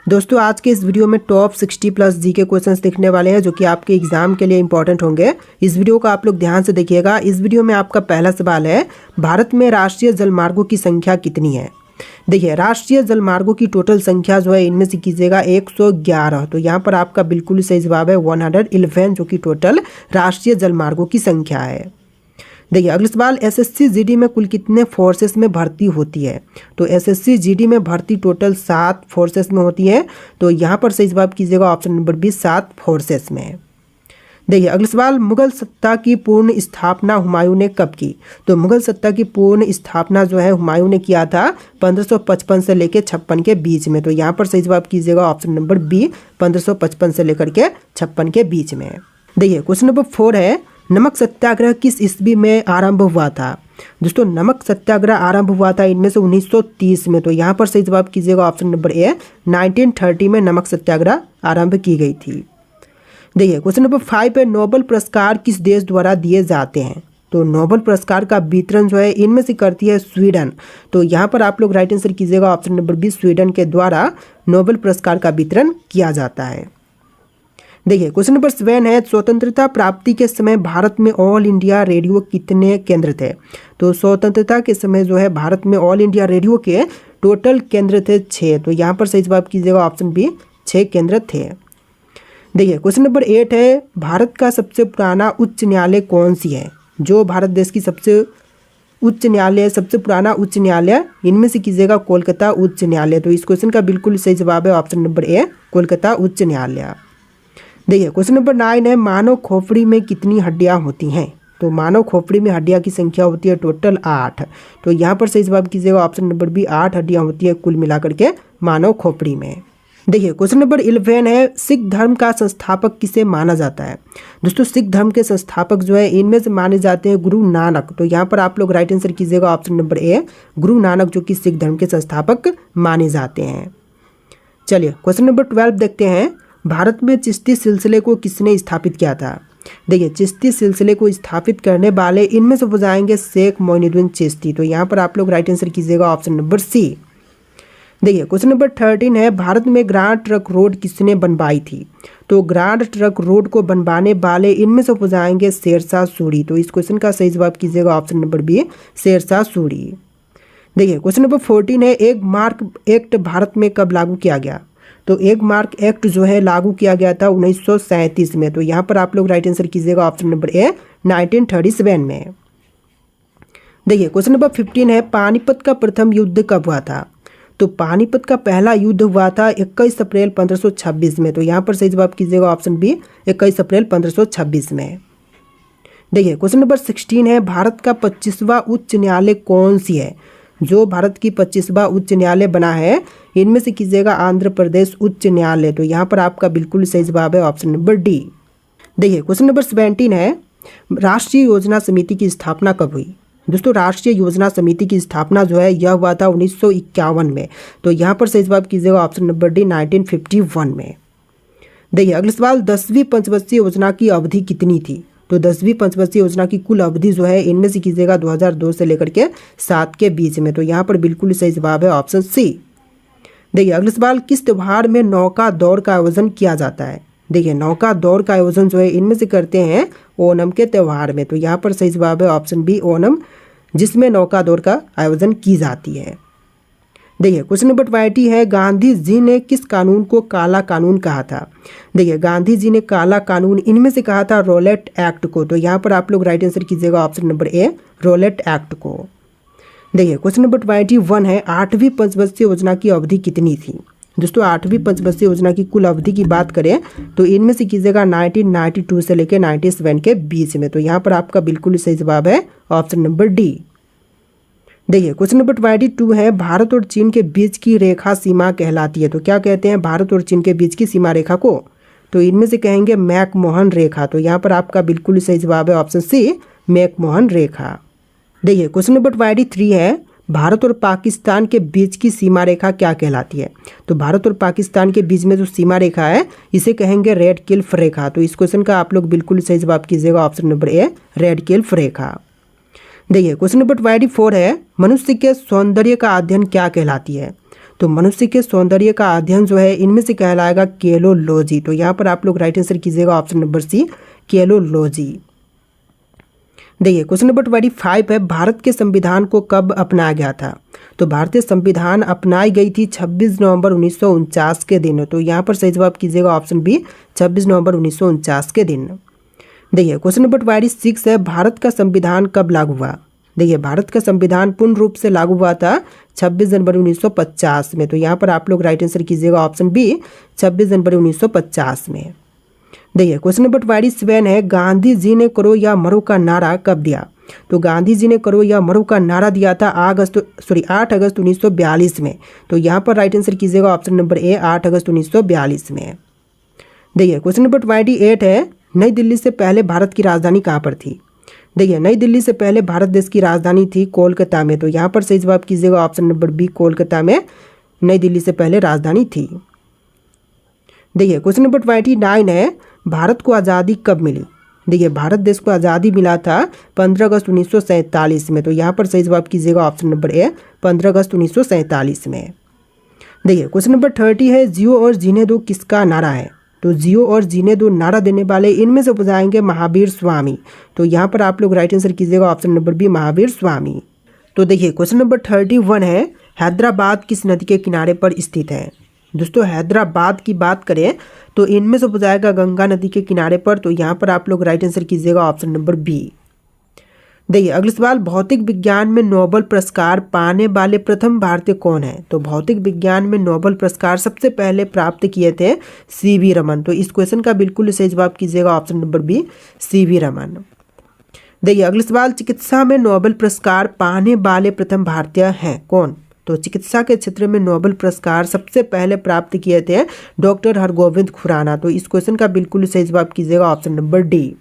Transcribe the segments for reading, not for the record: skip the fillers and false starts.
दोस्तों आज के इस वीडियो में टॉप 60 प्लस जीके क्वेश्चंस देखने वाले हैं जो कि आपके एग्जाम के लिए इंपॉर्टेंट होंगे। इस वीडियो को आप लोग ध्यान से देखिएगा। इस वीडियो में आपका पहला सवाल है, भारत में राष्ट्रीय जलमार्गों की संख्या कितनी है। देखिए, राष्ट्रीय जलमार्गों की टोटल संख्या जो है इनमें से कीजिएगा 111। तो यहाँ पर आपका बिल्कुल सही जवाब है 111 जो कि टोटल राष्ट्रीय जलमार्गों की संख्या है। देखिए अगला सवाल, एसएससी जीडी में कुल कितने फोर्सेस में भर्ती होती है। तो एसएससी जीडी में भर्ती टोटल 7 फोर्सेस में होती है। तो यहाँ पर सही जवाब कीजिएगा ऑप्शन नंबर बी 7 फोर्सेस में। देखिए अगला सवाल, मुगल सत्ता की पूर्ण स्थापना हुमायूं ने कब की। तो मुगल सत्ता की पूर्ण स्थापना जो है हुमायूं ने किया था 1555 से लेकर 56 के बीच में। तो यहाँ पर सही जवाब कीजिएगा ऑप्शन नंबर बी 1555 से लेकर के 56 के बीच में। देखिए क्वेश्चन नंबर 4 है, नमक सत्याग्रह किस ईस्वी में आरंभ हुआ था। दोस्तों नमक सत्याग्रह आरंभ हुआ था इनमें से 1930 में। तो यहाँ पर सही जवाब कीजिएगा ऑप्शन नंबर ए 1930 में नमक सत्याग्रह आरंभ की गई थी। देखिए क्वेश्चन नंबर 5 है, नोबेल पुरस्कार किस देश द्वारा दिए जाते हैं। तो नोबेल पुरस्कार का वितरण जो है इनमें से करती है स्वीडन। तो यहाँ पर आप लोग राइट आंसर कीजिएगा ऑप्शन नंबर बी, स्वीडन के द्वारा नोबेल पुरस्कार का वितरण किया जाता है। देखिए क्वेश्चन नंबर 7 है, स्वतंत्रता प्राप्ति के समय भारत में ऑल इंडिया रेडियो कितने केंद्र थे। तो स्वतंत्रता के समय जो है भारत में ऑल इंडिया रेडियो के टोटल केंद्र थे 6। तो यहाँ पर सही जवाब कीजिएगा ऑप्शन बी 6 केंद्र थे। देखिए क्वेश्चन नंबर 8 है, भारत का सबसे पुराना उच्च न्यायालय कौन सी है। जो भारत देश की सबसे पुराना उच्च न्यायालय इनमें से कीजिएगा कोलकाता उच्च न्यायालय। तो इस क्वेश्चन का बिल्कुल सही जवाब है ऑप्शन नंबर ए कोलकाता उच्च न्यायालय। देखिए क्वेश्चन नंबर 9 है, मानव खोपड़ी में कितनी हड्डियां होती हैं। तो मानव खोपड़ी में हड्डियां की संख्या होती है टोटल 8। तो यहाँ पर सही जवाब कीजिएगा ऑप्शन नंबर बी 8 हड्डियां होती है कुल मिलाकर के मानव खोपड़ी में। देखिए क्वेश्चन नंबर 11 है, सिख धर्म का संस्थापक किसे माना जाता है। दोस्तों सिख धर्म के संस्थापक जो है इनमें से माने जाते हैं गुरु नानक। तो यहाँ पर आप लोग राइट आंसर कीजिएगा ऑप्शन नंबर ए गुरु नानक जो कि सिख धर्म के संस्थापक माने जाते हैं। चलिए क्वेश्चन नंबर 12 देखते हैं, भारत में चिश्ती सिलसिले को किसने स्थापित किया था। देखिए चिश्ती सिलसिले को स्थापित करने वाले इनमें से हो जाएंगे शेख मोइनुद्दीन चिश्ती। तो यहाँ पर आप लोग राइट आंसर कीजिएगा ऑप्शन नंबर सी। देखिए क्वेश्चन नंबर 13 है, भारत में ग्रांड ट्रक रोड किसने बनवाई थी। तो ग्रांड ट्रक रोड को बनवाने वाले इनमें से हो जाएंगे शेरशाह सूरी। तो इस क्वेश्चन का सही जवाब कीजिएगा option number B Sher Shah Suri. देखिए क्वेश्चन नंबर 14 है, एक मार्क एक्ट भारत में कब लागू किया गया। तो एक मार्क एक्ट जो है लागू किया गया था 1937 में। तो यहाँ पर आप लोग राइट आंसर कीजिएगा ऑप्शन नंबर ए 1937 में। देखिए क्वेश्चन नंबर 15 है, पानीपत का प्रथम युद्ध कब हुआ था। तो पानीपत का पहला युद्ध हुआ था 21 अप्रैल 1526 में। तो यहाँ पर सही जवाब कीजिएगा ऑप्शन बी 21 अप्रैल 1526 में। देखिए क्वेश्चन नंबर 16 है, भारत का 25वां उच्च न्यायालय कौन सी है। जो भारत की 25वां उच्च न्यायालय बना है इनमें से कीजिएगा आंध्र प्रदेश उच्च न्यायालय। तो यहाँ पर आपका बिल्कुल सही जवाब है ऑप्शन नंबर डी। देखिए क्वेश्चन नंबर 17 है, राष्ट्रीय योजना समिति की स्थापना कब हुई। दोस्तों राष्ट्रीय योजना समिति की स्थापना जो है यह हुआ था 1951 में। तो यहाँ पर सही जवाब कीजिएगा ऑप्शन नंबर डी 1951 में। देखिए अगला सवाल, 10वीं पंचवर्षीय योजना की अवधि कितनी थी। तो 10वीं पंचवर्षीय योजना की कुल अवधि जो है इनमें से कीजिएगा 2002 से लेकर के 7 के बीच में। तो यहाँ पर बिल्कुल सही जवाब है ऑप्शन सी। देखिए अगला सवाल, किस त्योहार में नौका दौड़ का आयोजन किया जाता है। देखिए नौका दौड़ का आयोजन जो है इनमें से करते हैं ओणम के त्यौहार में। तो यहाँ पर सही जवाब है ऑप्शन बी ओणम, जिसमें नौका दौड़ का आयोजन की जाती है। देखिए क्वेश्चन नंबर 20 है, गांधी जी ने किस कानून को काला कानून कहा था। देखिए गांधी जी ने काला कानून इनमें से कहा था रॉलेट एक्ट को। तो यहाँ पर आप लोग राइट आंसर कीजिएगा ऑप्शन नंबर ए रॉलेट एक्ट को। देखिए क्वेश्चन नंबर 21 है, 8वीं पंचवर्षीय योजना की अवधि कितनी थी। दोस्तों 8वीं पंचवर्षीय योजना की कुल अवधि की बात करें तो इनमें से कीजिएगा 1992 से लेकर 97 के बीच में। तो यहाँ पर आपका बिल्कुल सही जवाब है ऑप्शन नंबर डी। देखिए क्वेश्चन नंबर 22 है, भारत और चीन के बीच की रेखा सीमा कहलाती है। तो क्या कहते हैं भारत और चीन के बीच की सीमा रेखा को। तो इनमें से कहेंगे मैकमोहन रेखा। तो यहाँ पर आपका बिल्कुल सही जवाब है ऑप्शन सी मैकमोहन रेखा। देखिए क्वेश्चन नंबर 23 है, भारत और पाकिस्तान के बीच की सीमा रेखा क्या कहलाती है। तो भारत और पाकिस्तान के बीच में जो सीमा रेखा है इसे कहेंगे रेड क्लिफ रेखा। तो इस क्वेश्चन का आप लोग बिल्कुल सही जवाब कीजिएगा option number A Radcliffe रेखा। देखिए क्वेश्चन नंबर 24 है, मनुष्य के सौंदर्य का अध्ययन क्या कहलाती है। तो मनुष्य के सौंदर्य का अध्ययन जो है इनमें से कहलाएगा केलोलॉजी। तो यहाँ पर आप लोग राइट आंसर कीजिएगा ऑप्शन नंबर सी, केलोलॉजी। देखिए क्वेश्चन नंबर 25 है, भारत के संविधान को कब अपनाया गया था? तो भारतीय संविधान अपनाई गई थी 26 नवंबर 1949 के दिन। तो यहाँ पर सही जवाब कीजिएगा ऑप्शन बी, 26 नवंबर 1949 के दिन। देखिए क्वेश्चन नंबर 26 है, भारत का संविधान कब लागू हुआ? देखिए भारत का संविधान पूर्ण रूप से लागू हुआ था 26 जनवरी 1950 में। तो यहाँ पर आप लोग राइट आंसर कीजिएगा ऑप्शन बी, 26 जनवरी 1950 में। देखिए क्वेश्चन नंबर 27 है, गांधी जी ने करो या मरो का नारा कब दिया? तो गांधी जी ने करो या मरो का नारा दिया था 8 अगस्त 1942 में। तो यहाँ पर राइट आंसर कीजिएगा ऑप्शन नंबर ए, 8 अगस्त 1942 में। देखिए क्वेश्चन नंबर 28 है, नई दिल्ली से पहले भारत की राजधानी कहाँ पर थी? देखिए नई दिल्ली से पहले भारत देश की राजधानी थी कोलकाता में। तो यहाँ पर सही जवाब कीजिएगा ऑप्शन नंबर बी, कोलकाता में नई दिल्ली से पहले राजधानी थी। देखिए क्वेश्चन नंबर 29 है, भारत को आज़ादी कब मिली? देखिए भारत देश को आज़ादी मिला था 15 अगस्त 1947 में। तो यहाँ पर सही जवाब कीजिएगा ऑप्शन नंबर ए, 15 अगस्त 1947 में। देखिए क्वेश्चन नंबर 30 है, जियो और जीने दो किसका नारा है? तो जियो और जीने दो नारा देने वाले इनमें से बताएंगे महावीर स्वामी। तो यहाँ पर आप लोग राइट आंसर कीजिएगा option number B, Mahavir Swami. तो देखिए क्वेश्चन नंबर 31 है, हैदराबाद किस नदी के किनारे पर स्थित है? दोस्तों हैदराबाद की बात करें तो इनमें से बताएगा गंगा नदी के किनारे पर। तो यहाँ पर आप लोग राइट आंसर कीजिएगा ऑप्शन नंबर बी। देखिए अगला सवाल, भौतिक विज्ञान में नोबेल पुरस्कार पाने वाले प्रथम भारतीय कौन है? तो भौतिक विज्ञान में नोबेल पुरस्कार सबसे पहले प्राप्त किए थे सीवी रमन। तो इस क्वेश्चन का बिल्कुल सही जवाब कीजिएगा option number B, CV Raman. देखिए अगला सवाल, चिकित्सा में नोबेल पुरस्कार पाने वाले प्रथम भारतीय हैं कौन? तो चिकित्सा के क्षेत्र में नोबेल पुरस्कार सबसे पहले प्राप्त किए थे डॉक्टर हरगोविंद खुराना। तो इस क्वेश्चन का बिल्कुल सही जवाब कीजिएगा ऑप्शन नंबर डी।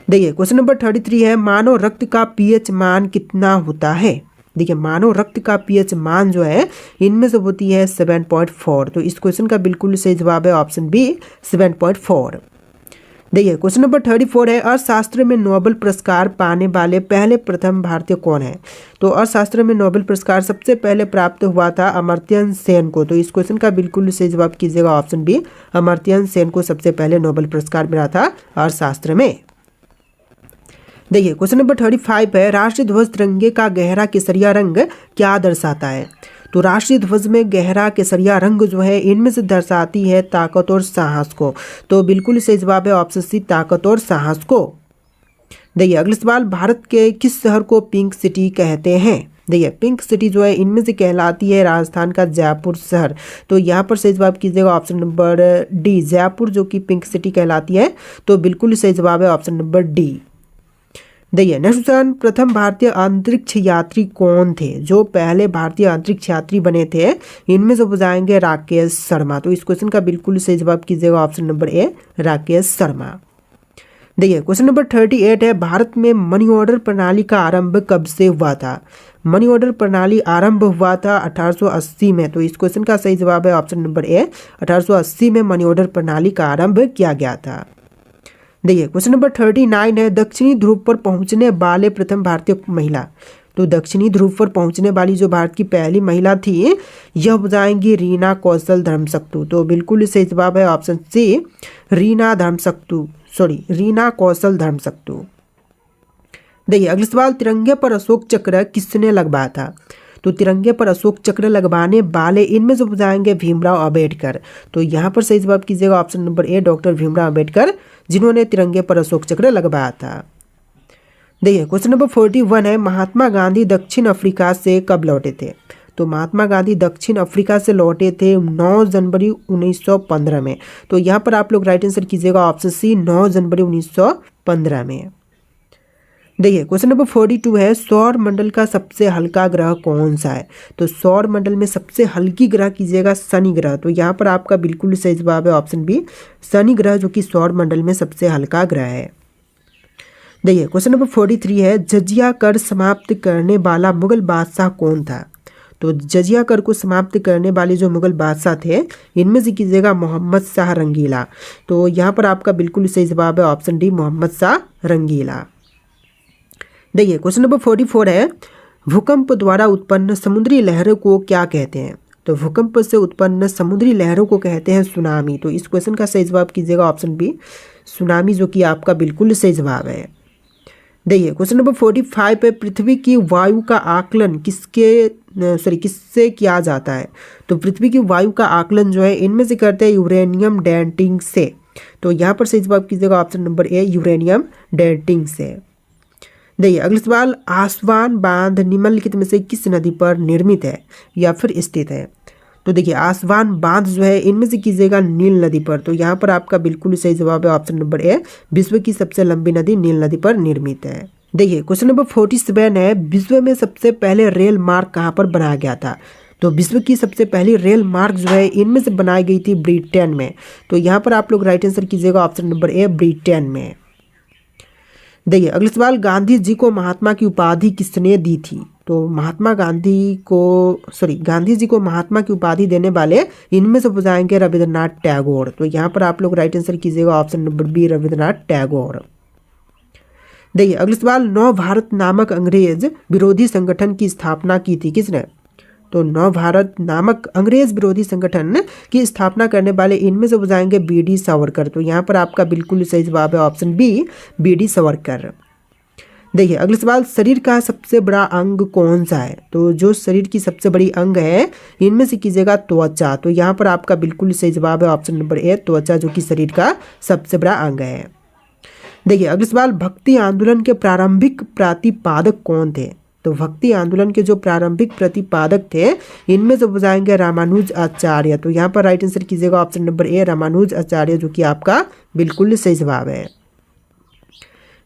देखिए क्वेश्चन नंबर 33 है, मानव रक्त का पीएच मान कितना होता है? देखिए मानव रक्त का पीएच मान जो है इनमें से होती है 7.4। तो इस क्वेश्चन का बिल्कुल सही जवाब है ऑप्शन बी, 7.4। देखिए क्वेश्चन नंबर 34 है, अर्थशास्त्र में नोबेल पुरस्कार पाने वाले पहले प्रथम भारतीय कौन है? तो अर्थशास्त्र में नोबेल पुरस्कार सबसे पहले प्राप्त हुआ था अमर्त्य सेन को। तो इस क्वेश्चन का बिल्कुल सही जवाब कीजिएगा ऑप्शन बी, अमर्त्य सेन को सबसे पहले नोबेल पुरस्कार मिला था अर्थशास्त्र में। देखिए क्वेश्चन नंबर 35 है, राष्ट्रीय ध्वज तिरंगे का गहरा केसरिया रंग क्या दर्शाता है? तो राष्ट्रीय ध्वज में गहरा केसरिया रंग जो है इनमें से दर्शाती है ताकत और साहस को। तो बिल्कुल सही जवाब है ऑप्शन सी, ताकत और साहस को। देखिए अगला सवाल, भारत के किस शहर को पिंक सिटी कहते हैं? देखिए पिंक सिटी जो है इनमें से कहलाती है राजस्थान का जयपुर शहर। तो यहाँ पर सही जवाब कीजिएगा ऑप्शन नंबर डी, जयपुर जो कि पिंक सिटी कहलाती है। तो बिल्कुल सही जवाब है ऑप्शन नंबर डी। देखिए नेक्स्ट क्वेश्चन, प्रथम भारतीय अंतरिक्ष यात्री कौन थे जो पहले भारतीय अंतरिक्ष यात्री बने थे? इनमें से बताएंगे राकेश शर्मा। तो इस क्वेश्चन का बिल्कुल सही जवाब कीजिएगा ऑप्शन नंबर ए, राकेश शर्मा। देखिए क्वेश्चन नंबर 38 है, भारत में मनी ऑर्डर प्रणाली का आरंभ कब से हुआ था? मनी ऑर्डर प्रणाली आरंभ हुआ था 1880 में। तो इस क्वेश्चन का सही जवाब है ऑप्शन नंबर ए, 1880 में मनी ऑर्डर प्रणाली का आरंभ किया गया था। देखिए क्वेश्चन नंबर 39 है, दक्षिणी ध्रुव पर पहुंचने वाले प्रथम भारतीय महिला। तो दक्षिणी ध्रुव पर पहुंचने वाली जो भारत की पहली महिला थी यह बताएंगी रीना कौशल धर्मशक्तु। तो बिल्कुल सही जवाब है ऑप्शन सी, रीना कौशल धर्मशक्तु। देखिए अगला सवाल, तिरंगे पर अशोक चक्र किसने लगवाया था? तो तिरंगे पर अशोक चक्र लगवाने वाले इनमें से बताएंगे भीमराव अंबेडकर। तो यहाँ पर सही जवाब कीजिएगा ऑप्शन नंबर ए, डॉक्टर भीमराव अंबेडकर, जिन्होंने तिरंगे पर अशोक चक्र लगवाया था। देखिए क्वेश्चन नंबर 41 है, महात्मा गांधी दक्षिण अफ्रीका से कब लौटे थे? तो महात्मा गांधी दक्षिण अफ्रीका से लौटे थे 9 जनवरी 1915 में। तो यहाँ पर आप लोग राइट आंसर कीजिएगा ऑप्शन सी, 9 जनवरी 1915 में। देखिए क्वेश्चन नंबर 42 है, सौर मंडल का सबसे हल्का ग्रह कौन सा है? तो सौर मंडल में सबसे हल्की ग्रह कीजिएगा शनि ग्रह। तो यहाँ पर आपका बिल्कुल सही जवाब है ऑप्शन बी, शनि ग्रह जो कि सौर मंडल में सबसे हल्का ग्रह है। देखिए क्वेश्चन नंबर 43 है, जजिया कर समाप्त करने वाला मुगल बादशाह कौन था? तो जजिया कर को समाप्त करने वाले जो मुगल बादशाह थे इनमें से कीजिएगा मोहम्मद शाह रंगीला। तो यहाँ पर आपका बिल्कुल सही जवाब है ऑप्शन डी, मोहम्मद शाह रंगीला। देखिए क्वेश्चन नंबर 44 है, भूकंप द्वारा उत्पन्न समुद्री लहरों को क्या कहते हैं? तो भूकंप से उत्पन्न समुद्री लहरों को कहते हैं सुनामी। तो इस क्वेश्चन का सही जवाब कीजिएगा ऑप्शन बी सुनामी, जो कि आपका बिल्कुल सही जवाब है। देखिए क्वेश्चन नंबर 45 पे पृथ्वी की वायु का आकलन किससे किया जाता है। तो पृथ्वी की वायु का आकलन जो है इनमें से करते हैं यूरेनियम डेटिंग से। तो यहाँ पर सही जवाब कीजिएगा ऑप्शन नंबर ए यूरेनियम डेटिंग से। देखिए अगला सवाल, आसवान बांध निम्नलिखित में से किस नदी पर निर्मित है या फिर स्थित है। तो देखिए आसवान बांध जो है इनमें से कीजिएगा नील नदी पर। तो यहाँ पर आपका बिल्कुल सही जवाब है ऑप्शन नंबर ए, विश्व की सबसे लंबी नदी नील नदी पर निर्मित है। देखिए क्वेश्चन नंबर 47 है, विश्व में सबसे पहले रेल मार्ग कहाँ पर बनाया गया था। तो विश्व की सबसे पहली रेल मार्ग जो है इनमें से बनाई गई थी ब्रिटेन में। तो यहाँ पर आप लोग राइट आंसर कीजिएगा ऑप्शन नंबर ए ब्रिटेन में। देखिए अगला सवाल, गांधी जी को महात्मा की उपाधि किसने दी थी। तो गांधी जी को महात्मा की उपाधि देने वाले इनमें से बताएंगे रविंद्रनाथ टैगोर। तो यहाँ पर आप लोग राइट आंसर कीजिएगा option number B Rabindranath Tagore. देखिए अगला सवाल, नव भारत नामक अंग्रेज विरोधी संगठन की स्थापना की थी किसने। तो नव भारत नामक अंग्रेज विरोधी संगठन की स्थापना करने वाले इनमें से बताएंगे बी.डी. सावरकर। तो यहाँ पर आपका बिल्कुल सही जवाब है ऑप्शन बी बी.डी. सावरकर। देखिए अगला सवाल, शरीर का सबसे बड़ा अंग कौन सा है। तो जो शरीर की सबसे बड़ी अंग है इनमें से कीजिएगा त्वचा। तो यहाँ पर आपका बिल्कुल सही जवाब है ऑप्शन नंबर ए त्वचा, जो कि शरीर का सबसे बड़ा अंग है। देखिए अगला सवाल, भक्ति आंदोलन के प्रारंभिक प्रतिपादक कौन थे। तो भक्ति आंदोलन के जो प्रारंभिक प्रतिपादक थे इनमें से बताएंगे रामानुज आचार्य। तो यहाँ पर राइट आंसर कीजिएगा ऑप्शन नंबर ए रामानुज आचार्य, जो कि आपका बिल्कुल सही जवाब है।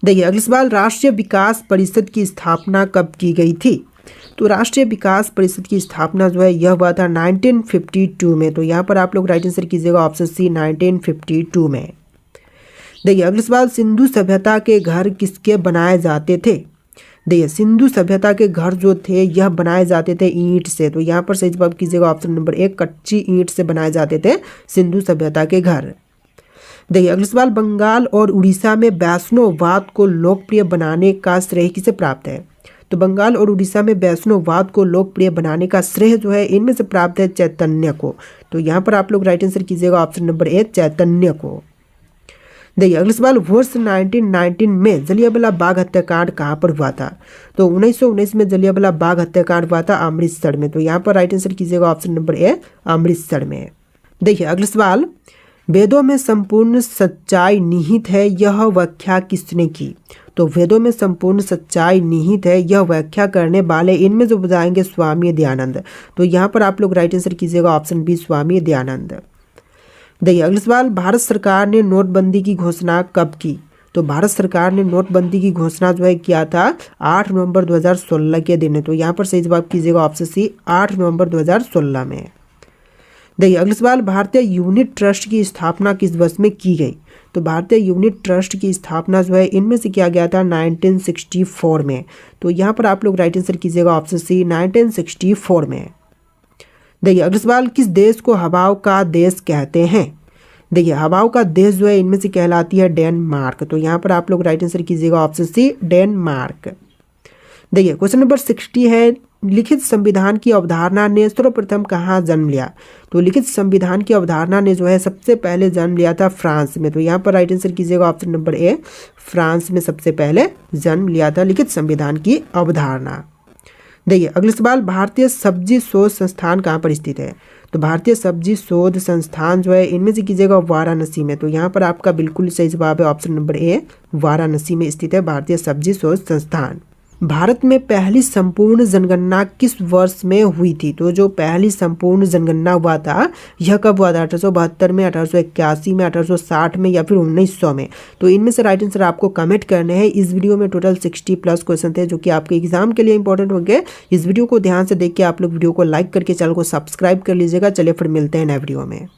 देखिए अगला सवाल, राष्ट्रीय विकास परिषद की स्थापना कब की गई थी। तो राष्ट्रीय विकास परिषद की स्थापना जो है यह हुआ था 1952 में। तो यहाँ पर आप लोग राइट आंसर कीजिएगा ऑप्शन सी 1952 में। देखिए अगला सवाल, सिंधु सभ्यता के घर किसके बनाए जाते थे। देखिए सिंधु सभ्यता के घर जो थे यह बनाए जाते थे ईंट से। तो यहाँ पर सही जवाब कीजिएगा ऑप्शन नंबर एक कच्ची ईंट से बनाए जाते थे सिंधु सभ्यता के घर। देखिए अगला सवाल, बंगाल और उड़ीसा में वैष्णववाद को लोकप्रिय बनाने का श्रेय किसे प्राप्त है। तो बंगाल और उड़ीसा में वैष्णववाद को लोकप्रिय बनाने का श्रेय जो है इनमें से प्राप्त है चैतन्य को। तो यहाँ पर आप लोग राइट आंसर कीजिएगा ऑप्शन नंबर ए चैतन्य को। देखिए अगला सवाल, वर्ष 1919 में जलियांवाला बाग हत्याकांड कहाँ पर हुआ था। तो 1919 में जलियांवाला बाग हत्याकांड हुआ था अमृतसर में। तो यहाँ पर राइट आंसर कीजिएगा ऑप्शन नंबर ए अमृतसर में। देखिए अगला सवाल, वेदों में संपूर्ण सच्चाई निहित है यह व्याख्या किसने की। तो वेदों में संपूर्ण सच्चाई निहित है यह व्याख्या करने वाले इनमें जो बताएंगे स्वामी दयानंद। तो यहाँ पर आप लोग राइट आंसर कीजिएगा ऑप्शन बी स्वामी दयानंद। देखिए अगला सवाल, भारत सरकार ने नोटबंदी की घोषणा कब की। तो भारत सरकार ने नोटबंदी की घोषणा जो है किया था 8 नवंबर 2016 के दिन। तो यहाँ पर सही जवाब कीजिएगा ऑप्शन सी 8 नवंबर 2016 में। देखिए अगला सवाल, भारतीय यूनिट ट्रस्ट की स्थापना किस वर्ष में की गई। तो भारतीय यूनिट ट्रस्ट की स्थापना जो है इनमें से किया गया था 1964 में। तो यहाँ पर आप लोग राइट आंसर कीजिएगा ऑप्शन सी 1964 में। देखिए अगला सवाल, किस देश को हवाओं का देश कहते हैं। देखिए हवाओं का देश जो है इनमें से कहलाती है डेनमार्क। तो यहाँ पर आप लोग राइट आंसर कीजिएगा ऑप्शन सी डेनमार्क। देखिए क्वेश्चन नंबर 60 है, लिखित संविधान की अवधारणा ने सर्वप्रथम कहाँ जन्म लिया। तो लिखित संविधान की अवधारणा ने जो है सबसे पहले जन्म लिया था फ्रांस में। तो यहाँ पर राइट आंसर कीजिएगा ऑप्शन नंबर ए फ्रांस में सबसे पहले जन्म लिया था लिखित संविधान की अवधारणा। देखिए अगला सवाल, भारतीय सब्जी शोध संस्थान कहाँ पर स्थित है। तो भारतीय सब्जी शोध संस्थान जो है इनमें से कीजिएगा वाराणसी में। तो यहाँ पर आपका बिल्कुल सही जवाब है ऑप्शन नंबर ए वाराणसी में स्थित है भारतीय सब्जी शोध संस्थान। भारत में पहली संपूर्ण जनगणना किस वर्ष में हुई थी। तो जो पहली संपूर्ण जनगणना हुआ था यह कब हुआ था 1872 में, 1881 में, 1860 में या फिर 1900 में। तो इनमें से राइट आंसर आपको कमेंट करने हैं। इस वीडियो में टोटल 60+ क्वेश्चन थे जो कि आपके एग्जाम के लिए इंपॉर्टेंट होंगे। इस वीडियो को ध्यान से देख के आप लोग वीडियो को लाइक करके चैनल को सब्सक्राइब कर लीजिएगा। चलिए फिर मिलते हैं नए वीडियो में।